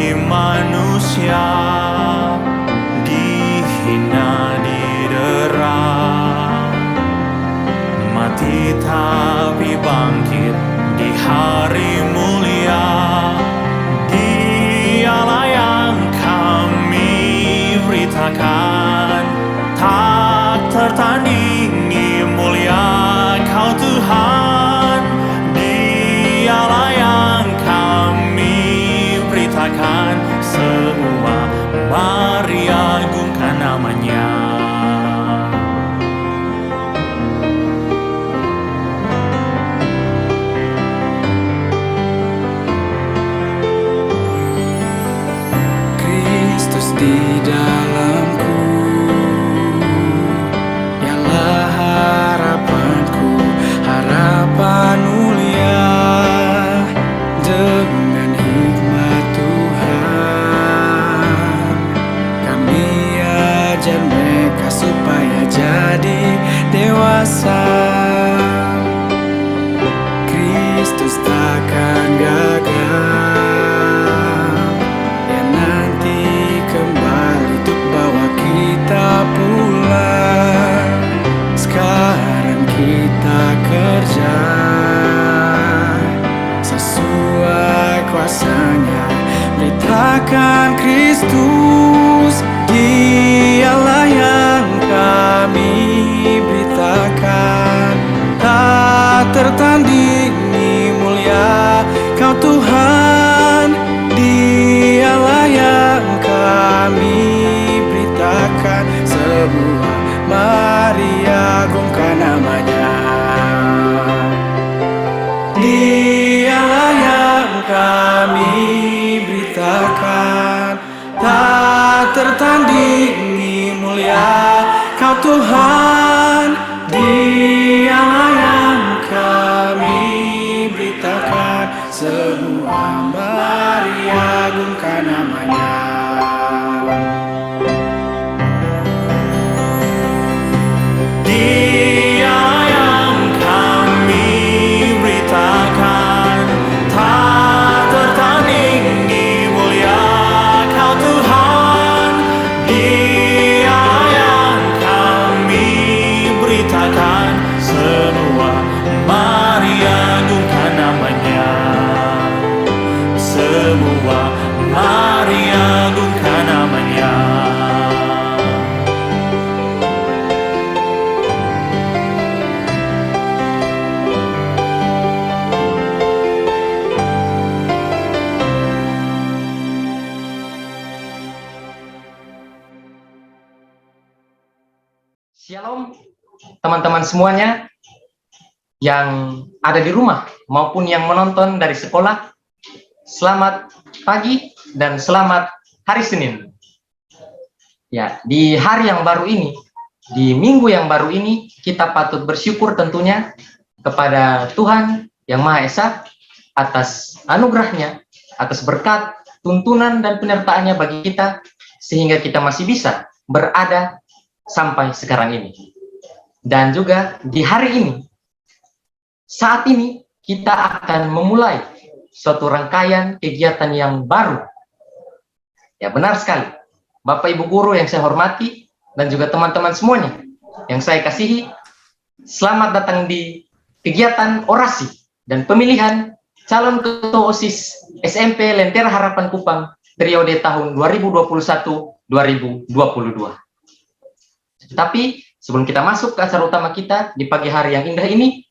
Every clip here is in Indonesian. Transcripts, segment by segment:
Kami manusia dihina, didera, mati tapi bangkit di hari mulia. Dialah yang kami beritakan, tak tertandingi, mulia Kau Tuhan. Dialah yang kami beritakan, semua mari agungkan namanya. Kristus di dalamku, ialah harapanku, harapan mulia. Dengan hikmat Tuhan, kami ajar mereka supaya jadi dewasa. Kristus takkan gagal, Dia nanti kembali untuk bawa kita pulang. Sekarang kita kerja sesuai kuasa-Nya, beritakan Kristus. Dialah yang kami beritakan, tak tertandingi, mulia Kau Tuhan. Dialah yang kami beritakan, semua mari agungkan namanya. Dialah yang kami beritakan, tak tertandingi, mulia Kau Tuhan. Dialah yang kami beritakan, semua mari agungkan namanya. Dialah yang kami beritakan, tak tertandingi, mulia Kau Tuhan. Dialah yang kami beritakan, semua mari agungkan namanya. Semua mari agungkan namanya. Shalom teman-teman semuanya yang ada di rumah maupun yang menonton dari sekolah. Selamat pagi dan selamat hari Senin. Ya, di hari yang baru ini, di minggu yang baru ini, kita patut bersyukur tentunya kepada Tuhan Yang Maha Esa atas anugerahnya, atas berkat, tuntunan dan penyertaannya bagi kita, sehingga kita masih bisa berada sampai sekarang ini. Dan juga di hari ini, saat ini kita akan memulai suatu rangkaian kegiatan yang baru. Ya, benar sekali. Bapak Ibu guru yang saya hormati dan juga teman-teman semuanya yang saya kasihi, selamat datang di kegiatan orasi dan pemilihan calon ketua OSIS SMP Lentera Harapan Kupang periode tahun 2021-2022. Tapi sebelum kita masuk ke acara utama kita di pagi hari yang indah ini,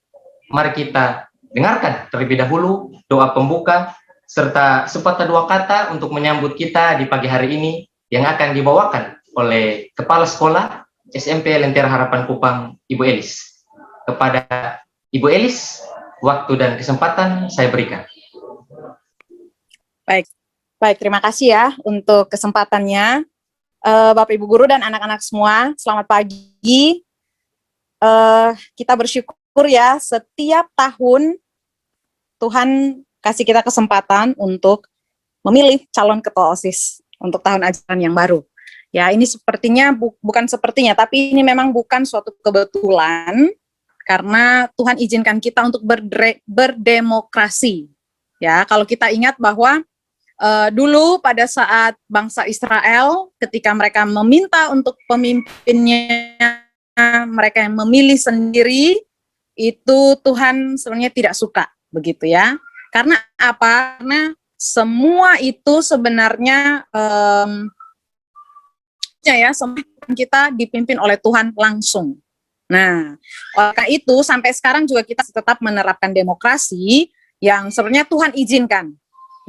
mari kita dengarkan terlebih dahulu doa pembuka serta sepatah dua kata untuk menyambut kita di pagi hari ini yang akan dibawakan oleh Kepala Sekolah SMP Lentera Harapan Kupang, Ibu Elis. Kepada Ibu Elis, waktu dan kesempatan saya berikan. Baik, terima kasih ya untuk kesempatannya. Bapak Ibu guru dan anak-anak semua, selamat pagi. Kita bersyukur ya, setiap tahun Tuhan kasih kita kesempatan untuk memilih calon ketua OSIS untuk tahun ajaran yang baru. Ya, ini sepertinya bukan sepertinya, tapi ini memang bukan suatu kebetulan karena Tuhan izinkan kita untuk berdemokrasi. Ya, kalau kita ingat bahwa dulu pada saat bangsa Israel ketika mereka meminta untuk pemimpinnya, mereka yang memilih sendiri, itu Tuhan sebenarnya tidak suka begitu ya. Karena apa? Karena semua itu sebenarnya semua kita dipimpin oleh Tuhan langsung. Nah, oleh karena itu sampai sekarang juga kita tetap menerapkan demokrasi yang sebenarnya Tuhan izinkan.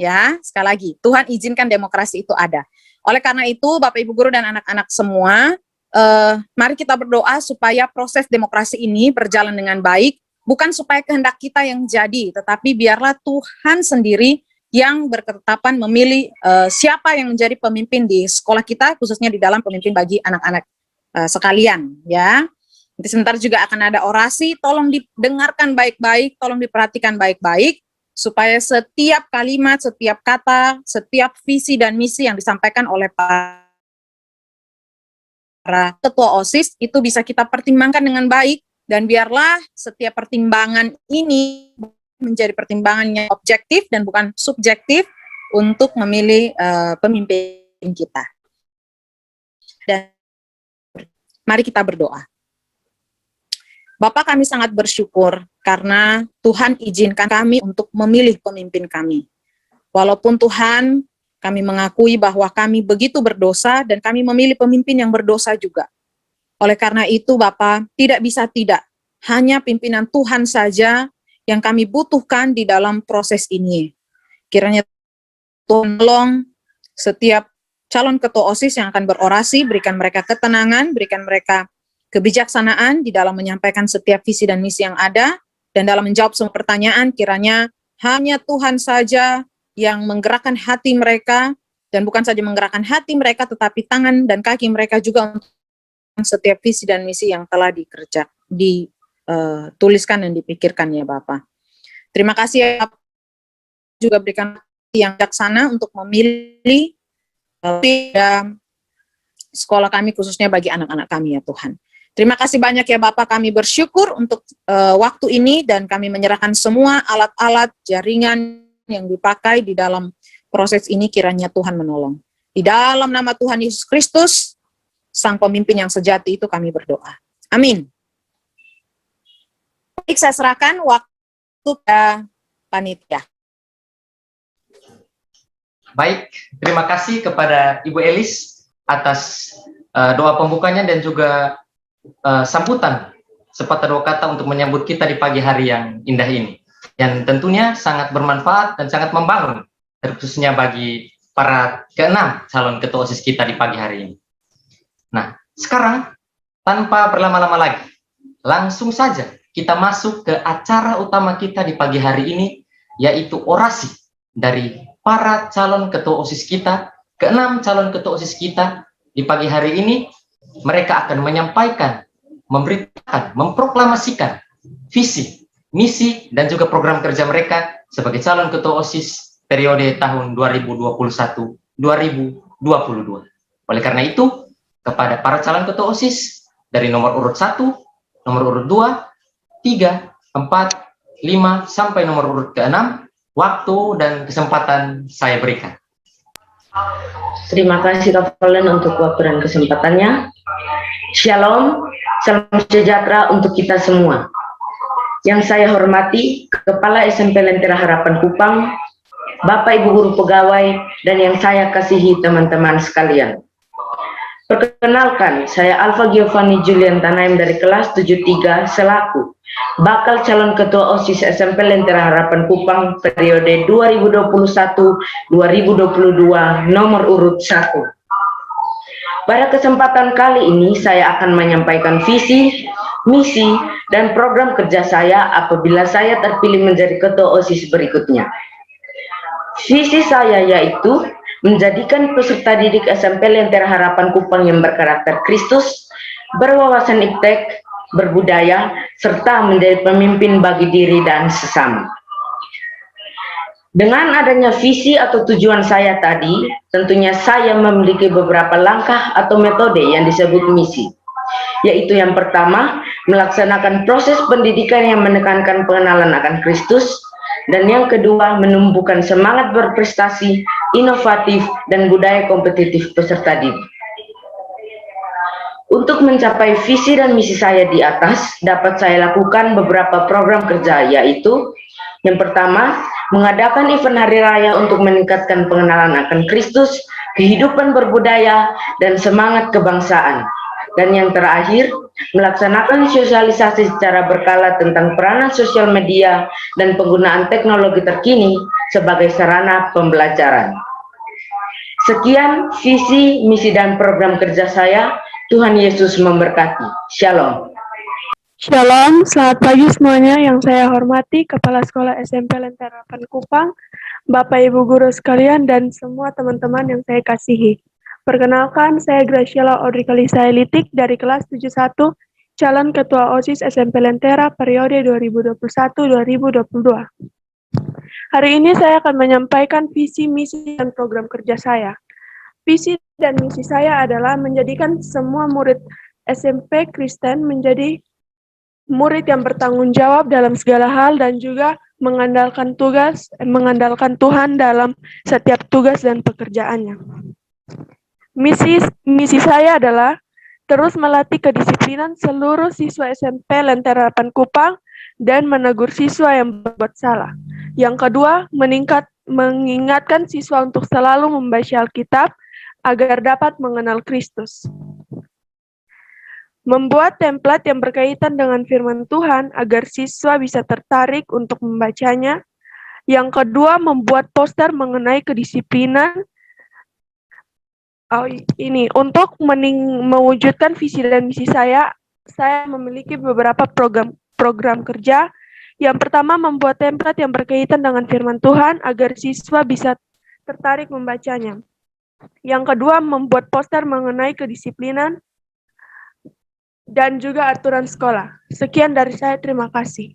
Ya, sekali lagi, Tuhan izinkan demokrasi itu ada. Oleh karena itu, Bapak Ibu Guru dan anak-anak semua, mari kita berdoa supaya proses demokrasi ini berjalan dengan baik, bukan supaya kehendak kita yang jadi, tetapi biarlah Tuhan sendiri yang berketetapan memilih siapa yang menjadi pemimpin di sekolah kita, khususnya di dalam pemimpin bagi anak-anak sekalian. Ya, nanti sebentar juga akan ada orasi, tolong didengarkan baik-baik, tolong diperhatikan baik-baik, supaya setiap kalimat, setiap kata, setiap visi dan misi yang disampaikan oleh para ketua OSIS itu bisa kita pertimbangkan dengan baik, dan biarlah setiap pertimbangan ini menjadi pertimbangan yang objektif dan bukan subjektif untuk memilih pemimpin kita. Dan mari kita berdoa. Bapak, kami sangat bersyukur karena Tuhan izinkan kami untuk memilih pemimpin kami. Walaupun Tuhan, kami mengakui bahwa kami begitu berdosa dan kami memilih pemimpin yang berdosa juga. Oleh karena itu Bapak, tidak bisa tidak, hanya pimpinan Tuhan saja yang kami butuhkan di dalam proses ini. Kiranya Tuhan tolong setiap calon ketua OSIS yang akan berorasi, berikan mereka ketenangan, berikan mereka kebijaksanaan di dalam menyampaikan setiap visi dan misi yang ada, dan dalam menjawab semua pertanyaan, kiranya hanya Tuhan saja yang menggerakkan hati mereka, dan bukan saja menggerakkan hati mereka, tetapi tangan dan kaki mereka juga untuk setiap visi dan misi yang telah dituliskan dan dipikirkan ya Bapak. Terima kasih ya, juga berikan hati yang bijaksana untuk memilih sekolah kami, khususnya bagi anak-anak kami ya Tuhan. Terima kasih banyak ya Bapak, kami bersyukur untuk waktu ini, dan kami menyerahkan semua alat-alat jaringan yang dipakai di dalam proses ini, kiranya Tuhan menolong. Di dalam nama Tuhan Yesus Kristus, Sang Pemimpin yang sejati itu kami berdoa. Amin. Baik, saya serahkan waktu ke panitia. Baik, terima kasih kepada Ibu Elis atas doa pembukanya dan juga sambutan sepatah dua kata untuk menyambut kita di pagi hari yang indah ini, yang tentunya sangat bermanfaat dan sangat membangun, khususnya bagi para keenam calon ketua OSIS kita di pagi hari ini. Nah, sekarang tanpa berlama-lama lagi, langsung saja kita masuk ke acara utama kita di pagi hari ini, yaitu orasi dari para calon ketua OSIS kita, keenam calon ketua OSIS kita di pagi hari ini. Mereka akan menyampaikan, memberitakan, memproklamasikan visi, misi, dan juga program kerja mereka sebagai calon ketua OSIS periode tahun 2021-2022. Oleh karena itu, kepada para calon ketua OSIS dari nomor urut 1, nomor urut 2, 3, 4, 5, sampai nomor urut ke-6, waktu dan kesempatan saya berikan. Terima kasih Kak Valen untuk waktu dan kesempatannya. Shalom, salam sejahtera untuk kita semua. Yang saya hormati, Kepala SMP Lentera Harapan Kupang, Bapak Ibu Guru Pegawai, dan yang saya kasihi teman-teman sekalian. Perkenalkan, saya Alfa Giovanni Julian Tanaim dari kelas 73 selaku bakal calon ketua OSIS SMP Lentera Harapan Kupang periode 2021-2022 nomor urut 1. Pada kesempatan kali ini saya akan menyampaikan visi, misi, dan program kerja saya apabila saya terpilih menjadi ketua OSIS berikutnya. Visi saya yaitu menjadikan peserta didik SMP Lentera Harapan Kupang yang berkarakter Kristus, berwawasan iptek, berbudaya, serta menjadi pemimpin bagi diri dan sesama. Dengan adanya visi atau tujuan saya tadi, tentunya saya memiliki beberapa langkah atau metode yang disebut misi. Yaitu yang pertama, melaksanakan proses pendidikan yang menekankan pengenalan akan Kristus, dan yang kedua, menumbuhkan semangat berprestasi inovatif, dan budaya kompetitif peserta didik. Untuk mencapai visi dan misi saya di atas, dapat saya lakukan beberapa program kerja, yaitu yang pertama, mengadakan event hari raya untuk meningkatkan pengenalan akan Kristus, kehidupan berbudaya, dan semangat kebangsaan. Dan yang terakhir, melaksanakan sosialisasi secara berkala tentang peranan sosial media dan penggunaan teknologi terkini sebagai sarana pembelajaran. Sekian visi, misi, dan program kerja saya. Tuhan Yesus memberkati. Shalom. Shalom, selamat pagi semuanya yang saya hormati Kepala Sekolah SMP Lentera Harapan Kupang, Bapak Ibu Guru sekalian, dan semua teman-teman yang saya kasihi. Perkenalkan, saya Graciela Audrey-Kalisa Elitik dari kelas 71, calon Ketua OSIS SMP Lentera periode 2021-2022. Hari ini saya akan menyampaikan visi, misi, dan program kerja saya. Visi dan misi saya adalah menjadikan semua murid SMP Kristen menjadi murid yang bertanggung jawab dalam segala hal dan juga mengandalkan Tuhan dalam setiap tugas dan pekerjaannya. Misi saya adalah terus melatih kedisiplinan seluruh siswa SMP Lentera Harapan Kupang dan menegur siswa yang berbuat salah. Yang kedua, mengingatkan siswa untuk selalu membaca Alkitab agar dapat mengenal Kristus. Membuat template yang berkaitan dengan firman Tuhan agar siswa bisa tertarik untuk membacanya. Yang kedua, membuat poster mengenai kedisiplinan. Untuk mewujudkan visi dan misi saya memiliki beberapa program kerja. Yang pertama, membuat template yang berkaitan dengan firman Tuhan agar siswa bisa tertarik membacanya. Yang kedua, membuat poster mengenai kedisiplinan dan juga aturan sekolah. Sekian dari saya, terima kasih.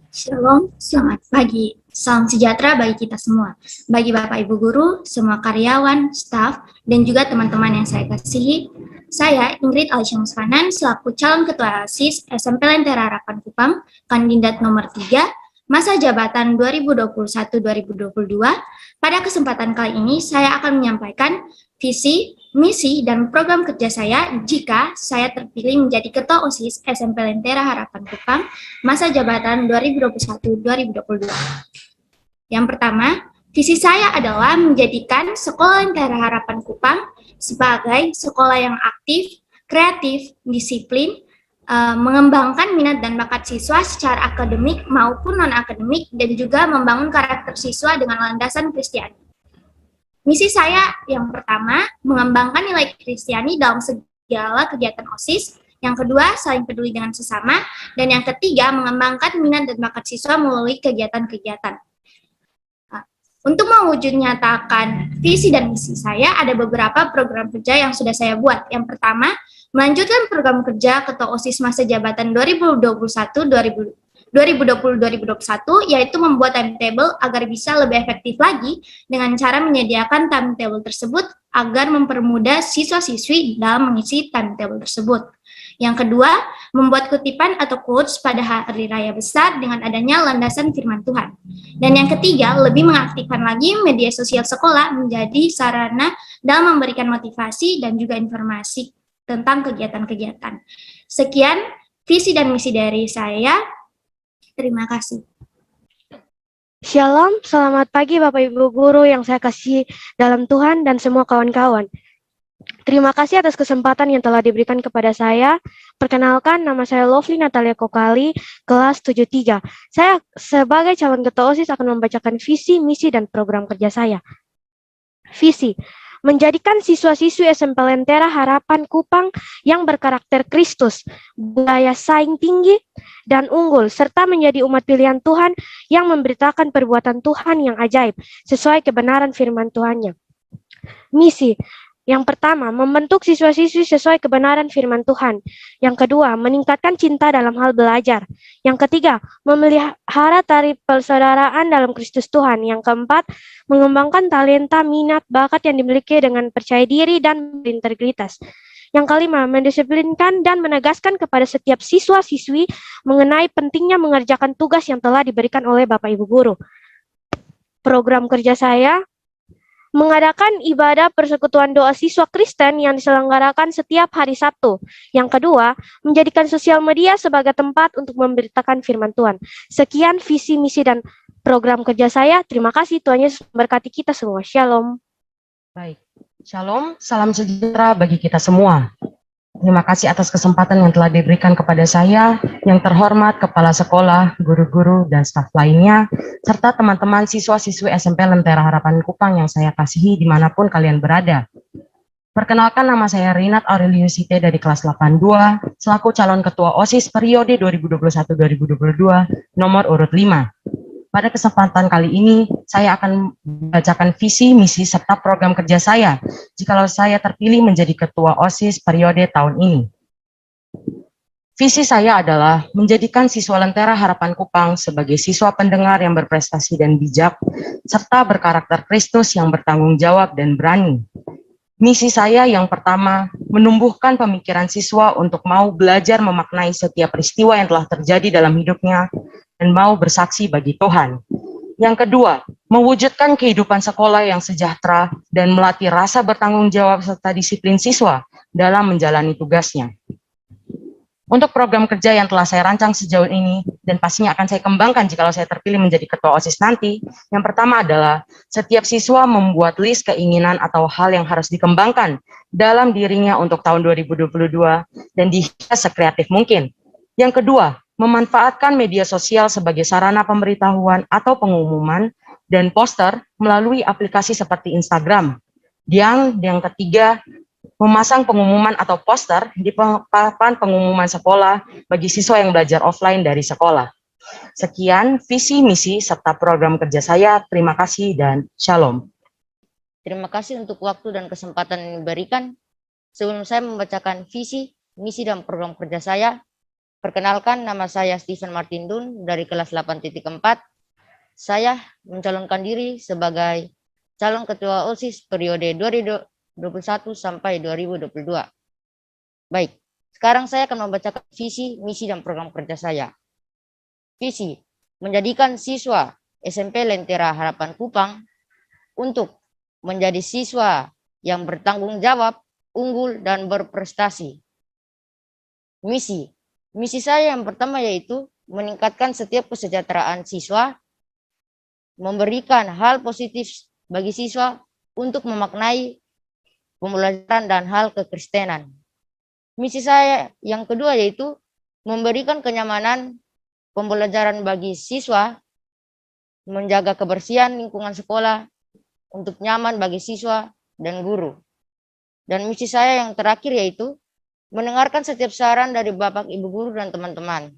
Shalom, selamat pagi. Salam sejahtera bagi kita semua. Bagi Bapak Ibu Guru, semua karyawan, staf, dan juga teman-teman yang saya kasihi, saya Ingrid Alisha Musfanan selaku calon Ketua OSIS SMP Lentera Harapan Kupang, kandidat nomor 3, masa jabatan 2021-2022. Pada kesempatan kali ini, saya akan menyampaikan visi, misi, dan program kerja saya jika saya terpilih menjadi Ketua OSIS SMP Lentera Harapan Kupang, masa jabatan 2021-2022. Yang pertama, visi saya adalah menjadikan Sekolah Lentera Harapan Kupang sebagai sekolah yang aktif, kreatif, disiplin, mengembangkan minat dan bakat siswa secara akademik maupun non-akademik, dan juga membangun karakter siswa dengan landasan Kristiani. Misi saya yang pertama, mengembangkan nilai Kristiani dalam segala kegiatan OSIS. Yang kedua, saling peduli dengan sesama. Dan yang ketiga, mengembangkan minat dan bakat siswa melalui kegiatan-kegiatan. Untuk mewujud nyatakan visi dan misi saya, ada beberapa program kerja yang sudah saya buat. Yang pertama, melanjutkan program kerja Ketua OSIS masa jabatan 2020-2021, yaitu membuat timetable agar bisa lebih efektif lagi dengan cara menyediakan timetable tersebut agar mempermudah siswa-siswi dalam mengisi timetable tersebut. Yang kedua, membuat kutipan atau quotes pada hari raya besar dengan adanya landasan firman Tuhan. Dan yang ketiga, lebih mengaktifkan lagi media sosial sekolah menjadi sarana dalam memberikan motivasi dan juga informasi tentang kegiatan-kegiatan. Sekian visi dan misi dari saya. Terima kasih. Shalom, selamat pagi Bapak Ibu Guru yang saya kasih dalam Tuhan dan semua kawan-kawan. Terima kasih atas kesempatan yang telah diberikan kepada saya. Perkenalkan, nama saya Lovely Natalia Kokali, kelas 73. Saya sebagai calon Ketua OSIS akan membacakan visi, misi, dan program kerja saya. Visi, menjadikan siswa-siswi SMP Lentera Harapan Kupang yang berkarakter Kristus, budaya saing tinggi dan unggul, serta menjadi umat pilihan Tuhan yang memberitakan perbuatan Tuhan yang ajaib, sesuai kebenaran firman Tuhannya. Misi, yang pertama, membentuk siswa-siswi sesuai kebenaran firman Tuhan. Yang kedua, meningkatkan cinta dalam hal belajar. Yang ketiga, memelihara tali persaudaraan dalam Kristus Tuhan. Yang keempat, mengembangkan talenta, minat, bakat yang dimiliki dengan percaya diri dan berintegritas. Yang kelima, mendisiplinkan dan menegaskan kepada setiap siswa-siswi mengenai pentingnya mengerjakan tugas yang telah diberikan oleh Bapak Ibu Guru. Program kerja saya, mengadakan ibadah persekutuan doa siswa Kristen yang diselenggarakan setiap hari Sabtu. Yang kedua, menjadikan sosial media sebagai tempat untuk memberitakan firman Tuhan. Sekian visi, misi, dan program kerja saya. Terima kasih, Tuhan Yesus memberkati kita semua. Shalom. Baik, Shalom, salam sejahtera bagi kita semua. Terima kasih atas kesempatan yang telah diberikan kepada saya, yang terhormat Kepala Sekolah, guru-guru, dan staf lainnya, serta teman-teman siswa-siswi SMP Lentera Harapan Kupang yang saya kasihi dimanapun kalian berada. Perkenalkan, nama saya Rinat Aurelius Site dari kelas 82, selaku calon ketua OSIS periode 2021-2022, nomor urut 5. Pada kesempatan kali ini, saya akan membacakan visi, misi, serta program kerja saya jikalau saya terpilih menjadi ketua OSIS periode tahun ini. Visi saya adalah menjadikan siswa Lentera Harapan Kupang sebagai siswa pendengar yang berprestasi dan bijak, serta berkarakter Kristus yang bertanggung jawab dan berani. Misi saya yang pertama, menumbuhkan pemikiran siswa untuk mau belajar memaknai setiap peristiwa yang telah terjadi dalam hidupnya, dan mau bersaksi bagi Tuhan. Yang kedua, mewujudkan kehidupan sekolah yang sejahtera dan melatih rasa bertanggung jawab serta disiplin siswa dalam menjalani tugasnya. Untuk program kerja yang telah saya rancang sejauh ini dan pastinya akan saya kembangkan jika saya terpilih menjadi ketua OSIS nanti, yang pertama adalah setiap siswa membuat list keinginan atau hal yang harus dikembangkan dalam dirinya untuk tahun 2022 dan dihias sekreatif mungkin. Yang kedua, memanfaatkan media sosial sebagai sarana pemberitahuan atau pengumuman dan poster melalui aplikasi seperti Instagram. Yang ketiga, memasang pengumuman atau poster di papan pengumuman sekolah bagi siswa yang belajar offline dari sekolah. Sekian visi, misi, serta program kerja saya. Terima kasih dan shalom. Terima kasih untuk waktu dan kesempatan yang diberikan. Sebelum saya membacakan visi, misi, dan program kerja saya, perkenalkan, nama saya Stephen Martin Dun dari kelas 8.4. Saya mencalonkan diri sebagai calon ketua OSIS periode 2021 sampai 2022. Baik, sekarang saya akan membacakan visi, misi, dan program kerja saya. Visi, menjadikan siswa SMP Lentera Harapan Kupang untuk menjadi siswa yang bertanggung jawab, unggul, dan berprestasi. Misi, misi saya yang pertama yaitu meningkatkan setiap kesejahteraan siswa, memberikan hal positif bagi siswa untuk memaknai pembelajaran dan hal kekristenan. Misi saya yang kedua yaitu memberikan kenyamanan pembelajaran bagi siswa, menjaga kebersihan lingkungan sekolah untuk nyaman bagi siswa dan guru. Dan misi saya yang terakhir yaitu mendengarkan setiap saran dari Bapak, Ibu guru, dan teman-teman.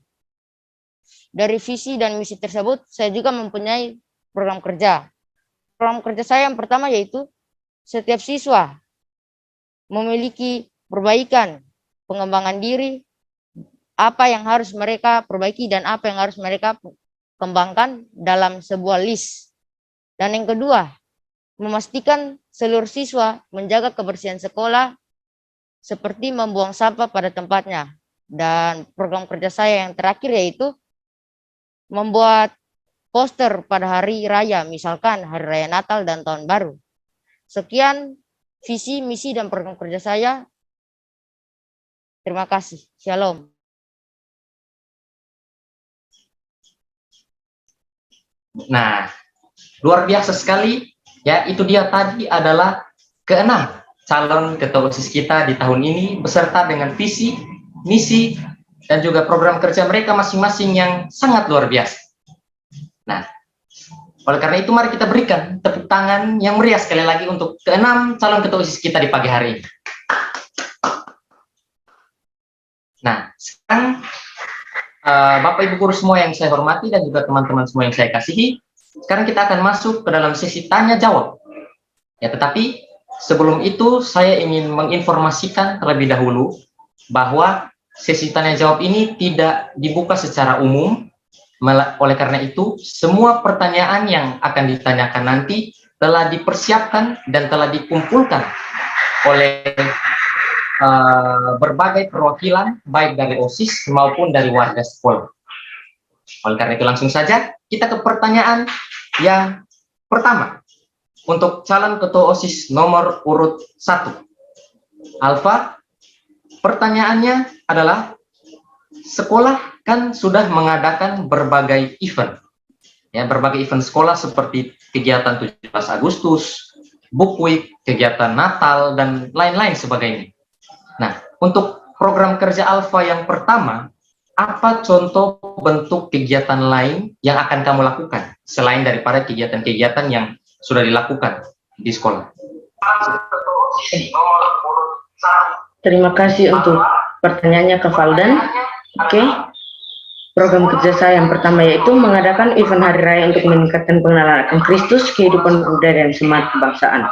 Dari visi dan misi tersebut, saya juga mempunyai program kerja. Program kerja saya yang pertama yaitu setiap siswa memiliki perbaikan, pengembangan diri, apa yang harus mereka perbaiki dan apa yang harus mereka kembangkan dalam sebuah list. Dan yang kedua, memastikan seluruh siswa menjaga kebersihan sekolah, seperti membuang sampah pada tempatnya. Dan program kerja saya yang terakhir yaitu membuat poster pada hari raya, misalkan hari raya Natal dan Tahun Baru. Sekian visi, misi, dan program kerja saya. Terima kasih. Shalom. Nah, luar biasa sekali. Ya, itu dia tadi adalah keenam calon ketua OSIS kita di tahun ini beserta dengan visi, misi, dan juga program kerja mereka masing-masing yang sangat luar biasa. Nah, oleh karena itu mari kita berikan tepuk tangan yang meriah sekali lagi untuk keenam calon ketua OSIS kita di pagi hari ini. Nah, sekarang Bapak Ibu guru semua yang saya hormati dan juga teman-teman semua yang saya kasihi, sekarang kita akan masuk ke dalam sesi tanya jawab. Ya, tetapi sebelum itu, saya ingin menginformasikan terlebih dahulu bahwa sesi tanya jawab ini tidak dibuka secara umum. Oleh karena itu, semua pertanyaan yang akan ditanyakan nanti telah dipersiapkan dan telah dikumpulkan oleh berbagai perwakilan, baik dari OSIS maupun dari warga sekolah. Oleh karena itu, langsung saja kita ke pertanyaan yang pertama. untuk calon ketua OSIS nomor urut 1. Alfa, pertanyaannya adalah, sekolah kan sudah mengadakan berbagai event. Ya, berbagai event sekolah seperti kegiatan 17 Agustus, Book Week, kegiatan Natal, dan lain-lain sebagainya. Nah, untuk program kerja Alfa yang pertama, apa contoh bentuk kegiatan lain yang akan kamu lakukan selain daripada kegiatan-kegiatan yang sudah dilakukan di sekolah? Terima kasih untuk pertanyaannya Kak Valdan. Oke. Program kerja saya yang pertama yaitu mengadakan event hari raya untuk meningkatkan pengenalan akan Kristus, kehidupan budaya dan semangat kebangsaan.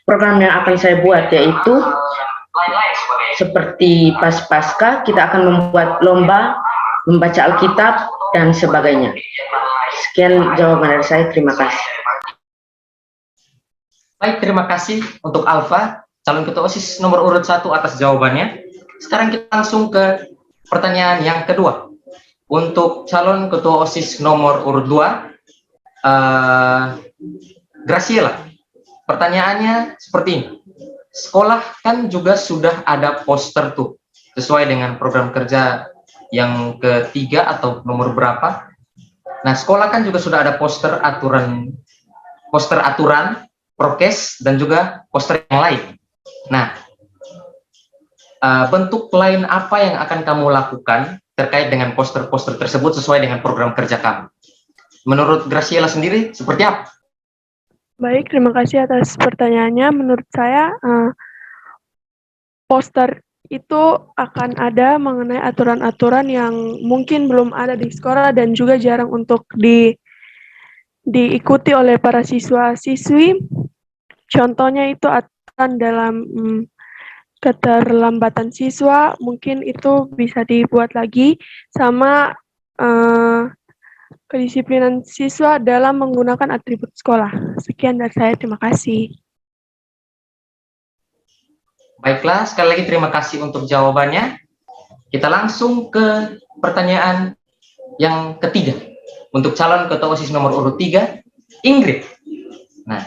Program yang akan saya buat yaitu seperti pas Pasca, kita akan membuat lomba membaca Alkitab dan sebagainya. Sekian jawaban dari saya, terima kasih. Baik, terima kasih untuk Alfa, calon ketua OSIS nomor urut 1 atas jawabannya. Sekarang kita langsung ke pertanyaan yang kedua. Untuk calon ketua OSIS nomor urut 2, Graciela. Pertanyaannya seperti ini. Sekolah kan juga sudah ada poster tuh, sesuai dengan program kerja yang ketiga atau nomor berapa. Nah, sekolah kan juga sudah ada poster aturan, prokes, dan juga poster yang lain. Nah, bentuk lain apa yang akan kamu lakukan terkait dengan poster-poster tersebut sesuai dengan program kerja kamu? Menurut Graciela sendiri, seperti apa? Baik, terima kasih atas pertanyaannya. Menurut saya, poster itu akan ada mengenai aturan-aturan yang mungkin belum ada di sekolah dan juga jarang untuk diikuti oleh para siswa-siswi. Contohnya itu aturan dalam keterlambatan siswa, mungkin itu bisa dibuat lagi, sama kedisiplinan siswa dalam menggunakan atribut sekolah. Sekian dari saya, terima kasih. Baiklah, sekali lagi terima kasih untuk jawabannya. Kita langsung ke pertanyaan yang ketiga. Untuk calon ketua OSIS nomor urut 3, Ingrid. Nah,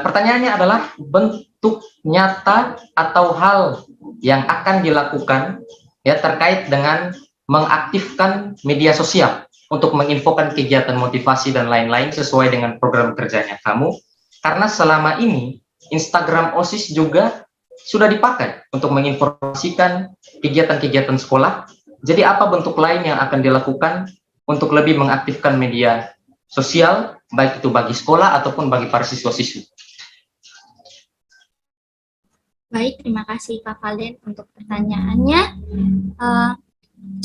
pertanyaannya adalah bentuk nyata atau hal yang akan dilakukan ya terkait dengan mengaktifkan media sosial untuk menginfokan kegiatan motivasi dan lain-lain sesuai dengan program kerjanya kamu, karena selama ini Instagram OSIS juga sudah dipakai untuk menginformasikan kegiatan-kegiatan sekolah. Jadi apa bentuk lain yang akan dilakukan untuk lebih mengaktifkan media sosial, baik itu bagi sekolah ataupun bagi para siswa-siswi? Baik, terima kasih Kak Valen untuk pertanyaannya.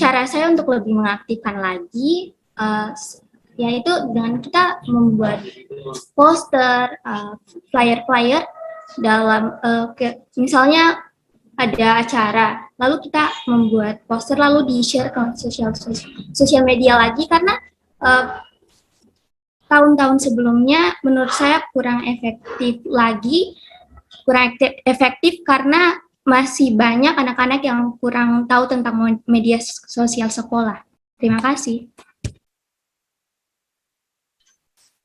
Cara saya untuk lebih mengaktifkan lagi, yaitu dengan kita membuat poster, flyer-flyer dalam, misalnya ada acara, lalu kita membuat poster lalu di-share ke sosial media lagi, karena tahun-tahun sebelumnya menurut saya kurang efektif karena masih banyak anak-anak yang kurang tahu tentang media sosial sekolah. Terima kasih.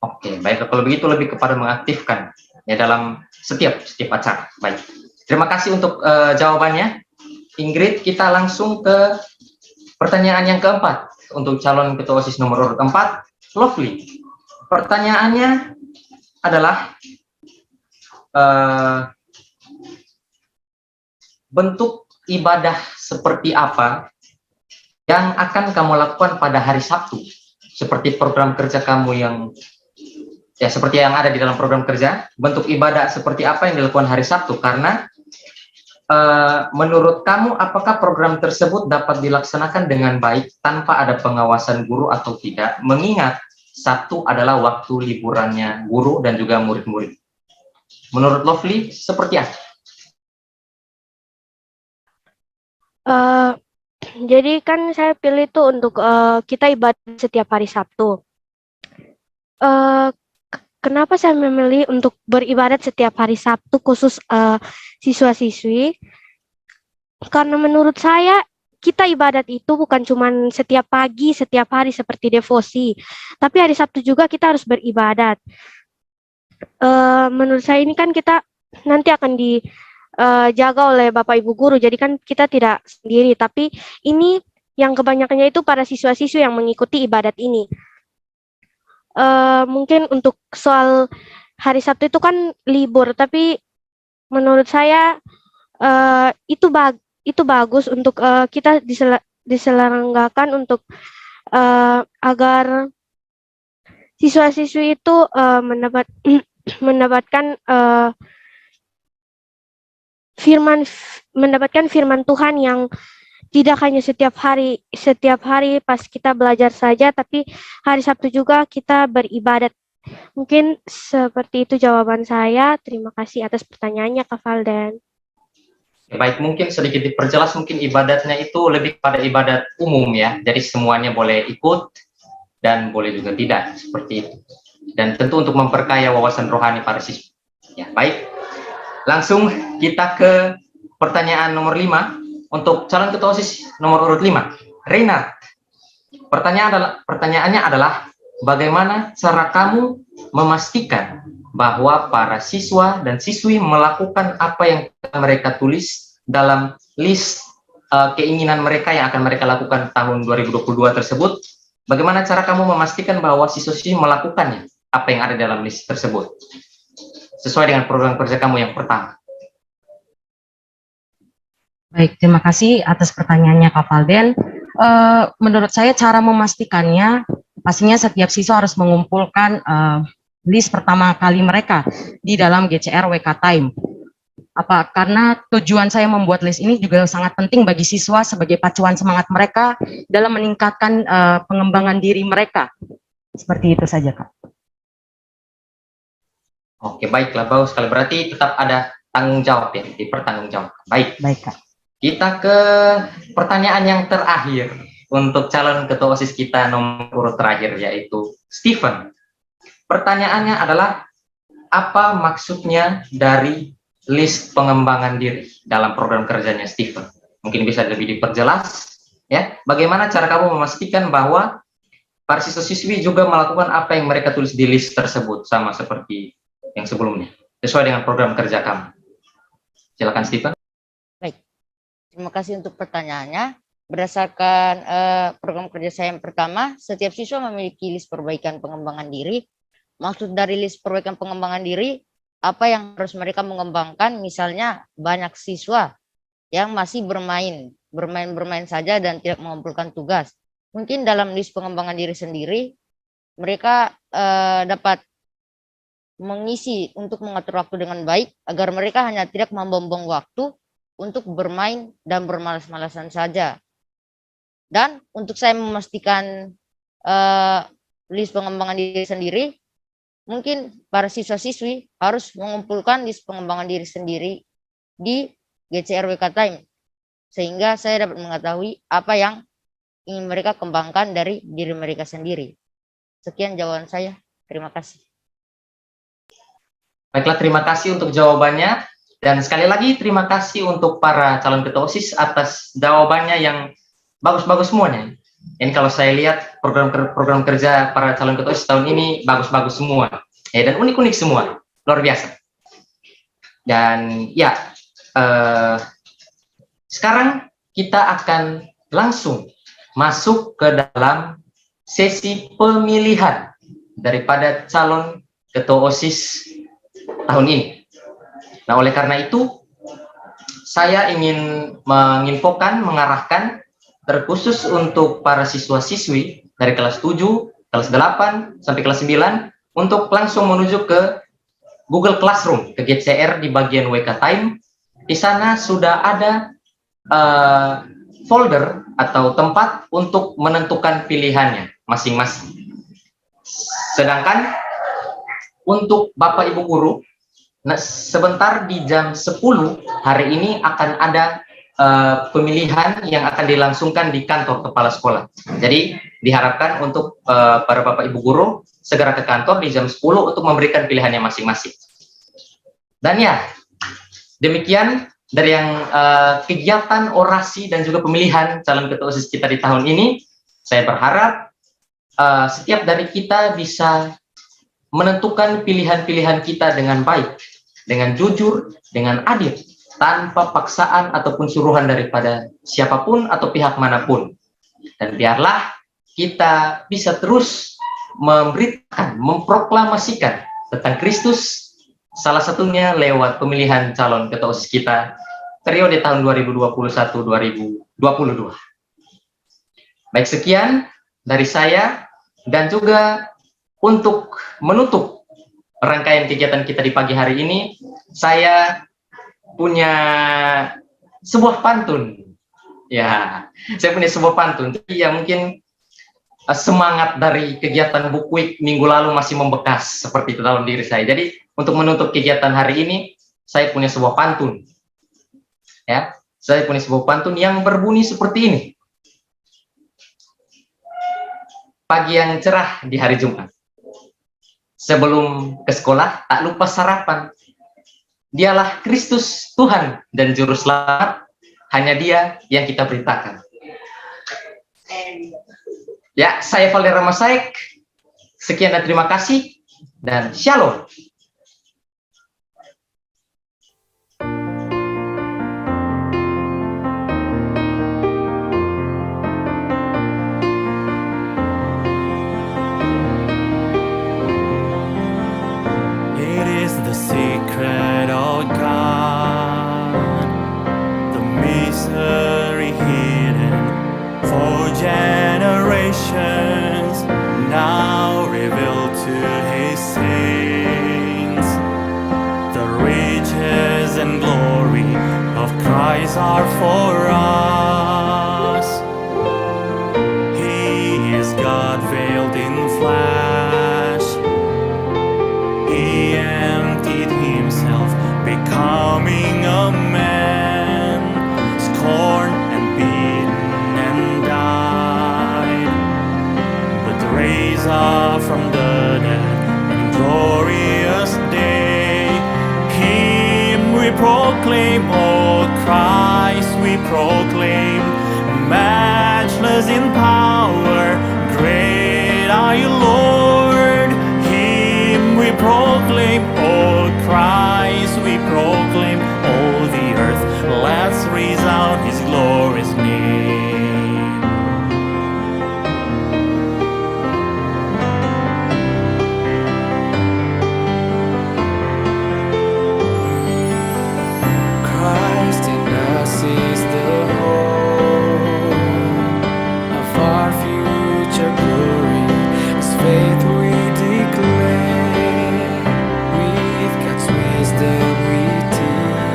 Oke, baik, kalau begitu lebih kepada mengaktifkan ya dalam setiap acara. Baik, terima kasih untuk jawabannya, Ingrid. Kita langsung ke pertanyaan yang keempat untuk calon ketua OSIS nomor urut 4, Lovely. Pertanyaannya adalah bentuk ibadah seperti apa yang akan kamu lakukan pada hari Sabtu, seperti program kerja kamu yang ya seperti yang ada di dalam program kerja. Bentuk ibadah seperti apa yang dilakukan hari Sabtu, karena menurut kamu apakah program tersebut dapat dilaksanakan dengan baik tanpa ada pengawasan guru atau tidak, mengingat Sabtu adalah waktu liburannya guru dan juga murid-murid. Menurut Lovely seperti apa? Jadi kan saya pilih itu untuk kita ibadah setiap hari Sabtu. Kenapa saya memilih untuk beribadat setiap hari Sabtu khusus siswa-siswi? Karena menurut saya kita ibadat itu bukan cuma setiap pagi, setiap hari seperti devosi, tapi hari Sabtu juga kita harus beribadat. Menurut saya ini kan kita nanti akan dijaga oleh Bapak Ibu guru, jadi kan kita tidak sendiri, tapi ini yang kebanyakannya itu para siswa-siswi yang mengikuti ibadat ini. Mungkin untuk soal hari Sabtu itu kan libur, tapi menurut saya itu bagus untuk kita diselenggarakan untuk agar siswa-siswi itu mendapatkan firman Tuhan yang tidak hanya setiap hari pas kita belajar saja, tapi hari Sabtu juga kita beribadat. Mungkin seperti itu jawaban saya. Terima kasih atas pertanyaannya, Kak Valden. Baik, mungkin sedikit diperjelas, mungkin ibadatnya itu lebih pada ibadat umum ya, jadi semuanya boleh ikut dan boleh juga tidak, seperti itu. Dan tentu untuk memperkaya wawasan rohani para siswa. Ya, baik. Langsung kita ke pertanyaan nomor 5 untuk calon ketua OSIS nomor urut 5, Reynard. Pertanyaannya adalah bagaimana cara kamu memastikan bahwa para siswa dan siswi melakukan apa yang mereka tulis dalam list keinginan mereka yang akan mereka lakukan tahun 2022 tersebut. Bagaimana cara kamu memastikan bahwa siswa-siswi melakukannya, apa yang ada dalam list tersebut, sesuai dengan program kerja kamu yang pertama? Baik, terima kasih atas pertanyaannya Kak Valden. Menurut saya cara memastikannya, pastinya setiap siswa harus mengumpulkan list pertama kali mereka di dalam GCR WK Time. Karena tujuan saya membuat list ini juga sangat penting bagi siswa sebagai pacuan semangat mereka dalam meningkatkan pengembangan diri mereka. Seperti itu saja, Kak. Oke, baiklah, bagus sekali. Berarti tetap ada tanggung jawab ya, dipertanggungjawabkan. Baik. Baik, Kak. Kita ke pertanyaan yang terakhir untuk calon ketua OSIS kita nomor urut terakhir, yaitu Stephen. Pertanyaannya adalah, apa maksudnya dari list pengembangan diri dalam program kerjanya Stephen? Mungkin bisa lebih diperjelas ya. Bagaimana cara kamu memastikan bahwa para siswa-siswi juga melakukan apa yang mereka tulis di list tersebut, sama seperti yang sebelumnya, sesuai dengan program kerja kamu? Silakan Stephen. Baik, terima kasih untuk pertanyaannya. Berdasarkan program kerja saya yang pertama, setiap siswa memiliki list perbaikan pengembangan diri. Maksud dari list perbaikan pengembangan diri, apa yang harus mereka mengembangkan. Misalnya banyak siswa yang masih bermain saja dan tidak mengumpulkan tugas. Mungkin dalam list pengembangan diri sendiri, mereka dapat mengisi untuk mengatur waktu dengan baik, agar mereka hanya tidak membuang waktu untuk bermain dan bermalas-malasan saja. Dan untuk saya memastikan list pengembangan diri sendiri, mungkin para siswa-siswi harus mengumpulkan list pengembangan diri sendiri di GCR WK Time, sehingga saya dapat mengetahui apa yang ingin mereka kembangkan dari diri mereka sendiri. Sekian jawaban saya. Terima kasih. Baiklah, terima kasih untuk jawabannya. Dan sekali lagi terima kasih untuk para calon ketua OSIS atas jawabannya yang bagus-bagus semuanya. Ini kalau saya lihat program kerja para calon ketua OSIS tahun ini bagus-bagus semua. Ya, dan unik-unik semua. Luar biasa. Dan ya, sekarang kita akan langsung masuk ke dalam sesi pemilihan daripada calon ketua OSIS tahun ini. Nah, oleh karena itu, saya ingin mengarahkan terkhusus untuk para siswa-siswi dari kelas 7, kelas 8, sampai kelas 9, untuk langsung menuju ke Google Classroom, ke GCR di bagian WK Time. Di sana sudah ada folder atau tempat untuk menentukan pilihannya masing-masing. Sedangkan untuk Bapak Ibu Guru, nah, sebentar di jam 10 hari ini akan ada pemilihan yang akan dilangsungkan di kantor kepala sekolah. Jadi diharapkan untuk para Bapak Ibu Guru segera ke kantor di jam 10 untuk memberikan pilihannya masing-masing. Dan ya, demikian dari yang kegiatan orasi dan juga pemilihan calon ketua OSIS kita di tahun ini. Saya berharap setiap dari kita bisa menentukan pilihan-pilihan kita dengan baik, dengan jujur, dengan adil, tanpa paksaan ataupun suruhan daripada siapapun atau pihak manapun. Dan biarlah kita bisa terus memberitakan, memproklamasikan tentang Kristus, salah satunya lewat pemilihan calon ketua OSIS kita periode tahun 2021-2022. Baik, sekian dari saya, dan juga untuk menutup rangkaian kegiatan kita di pagi hari ini, saya punya sebuah pantun. Ya, saya punya sebuah pantun. Jadi ya mungkin semangat dari kegiatan Book Week minggu lalu masih membekas seperti itu dalam diri saya. Jadi untuk menutup kegiatan hari ini, saya punya sebuah pantun. Ya, saya punya sebuah pantun yang berbunyi seperti ini. Pagi yang cerah di hari Jumat. Sebelum ke sekolah, tak lupa sarapan. Dialah Kristus, Tuhan dan Juru Selamat. Hanya Dia yang kita beritakan. Ya, saya Valera Masaik. Sekian dan terima kasih. Dan Shalom. It is the secret of God, the mystery hidden for generations, now revealed to His saints. The riches and glory of Christ are for us. He is God veiled in flesh. He emptied Himself, becoming a man, scorned and beaten and died, but raised up from the dead in glorious day. Him we proclaim, O Christ we proclaim, matchless in power, great are you, Lord. Him we proclaim, O Christ we proclaim, all the earth let's resound His glorious name. Christ in us is the hope of our future glory. His faith we declare, with God's wisdom we teach,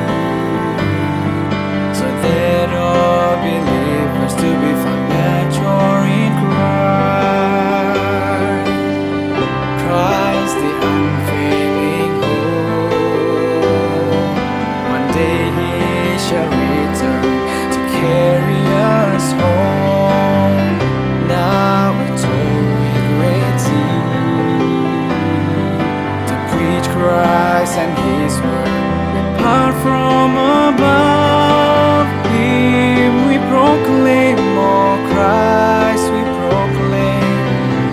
so that all believers to be found mature in Christ. Christ the unfailing hope, one day He shall return to carry us home. Now we're told with great zeal to preach Christ and His word. We part from above. Him we proclaim, oh Christ we proclaim,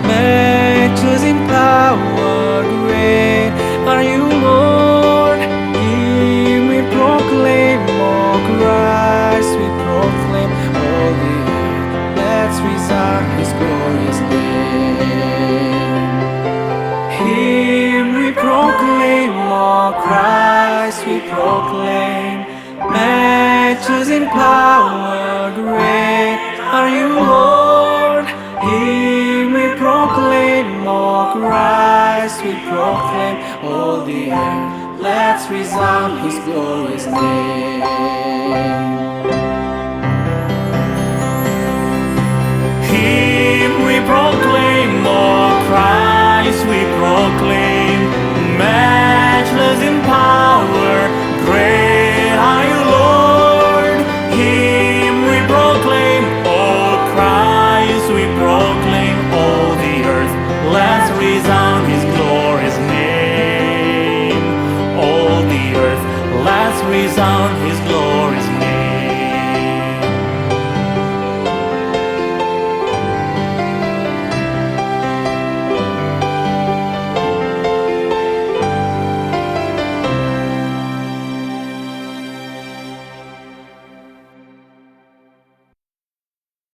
matchless in power, great are you, Lord. Him we proclaim, oh Christ we proclaim, all the earth let's resound His glorious name. Him we proclaim, oh Christ we proclaim, matchless in power, great are you, Lord. Him we proclaim, oh Christ we proclaim, all the earth let's resound His glorious name. Him we proclaim, oh Christ we proclaim, matchless in power, great are you, Lord. Him we proclaim, oh Christ we proclaim, all the earth let's resound